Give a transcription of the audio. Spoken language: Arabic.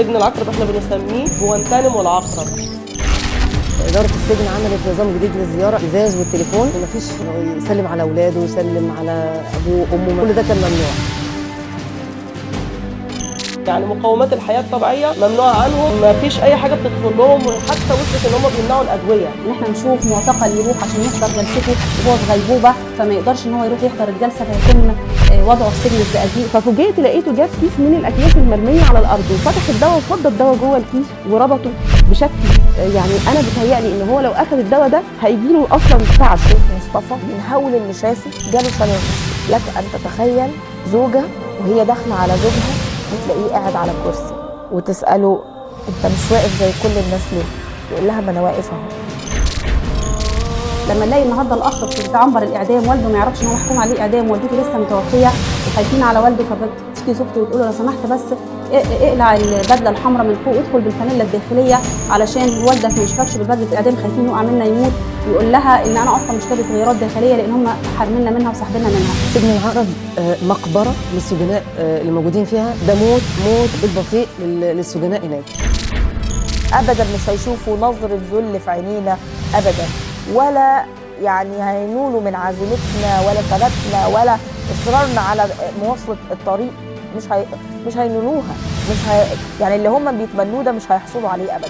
سجن العقرب احنا بنسميه جوانتانيمو العقرب. إدارة السجن عملت نظام جديد للزيارة، إزاز والتليفون، ومفيش يسلم على أولاده ويسلم على أبوه وأمه، كل ده كان ممنوع. يعني مقومات الحياة الطبيعية ممنوعة عنهم، ما فيش أي حاجة بتدخل لهم، وحتى وصلت إن هم بيمنعوا الأدوية. إن إحنا نشوف معتقل يروح عشان يحضر جلسته وهو في غيبوبة، فما يقدرش إن هو يروح يحضر الجلسة، فيتم وضعه في سجن الزقازيق. ففوجئت لقيته جاب كيس من الأكياس المرمية على الأرض وفتح الدواء وفضى الدواء جوه الكيس وربطه بشكل يعني أنا بتهيألي إن هو لو أخذ الدواء ده هيجيله أصلا تعب. مصطفى من هول النشاسي جاله تنفس. لك أن تتخيل زوجة وهي داخلة على زوجها وتلاقيه قاعد على كرسي وتسأله انت مش واقف زي كل الناس ليه؟ يقول لها ما انا واقف اهو. لما نلاقي النهارده الاخ في عنبر الاعدام والده ما يعرفش ان هو محكوم عليه اعدام، والدته لسه متوفيه وخايفين على والده، فبتيجي زوجته وتقول له لو سمحت بس اقلع البدله الحمراء من فوق وادخل بالفانيلا الداخليه علشان والدك ما يشوفكش بالبدله الاعدام، خايفين يقع منا يموت. ويقول لها ان انا اصلا مش لابس غيارات داخليه لان هم حارميننا منها وساحبيننا منها. سجن العقرب مقبرة للسجناء اللي موجودين فيها، ده موت بالبطيء للسجناء هناك. ابدا مش هيشوفوا نظرة ذل في عينينا ابدا، ولا يعني هينولوا من عزيمتنا ولا ثباتنا ولا اصرارنا على مواصلة الطريق. مش هينولوها، يعني اللي هم بيتمنوه ده مش هيحصلوا عليه ابدا.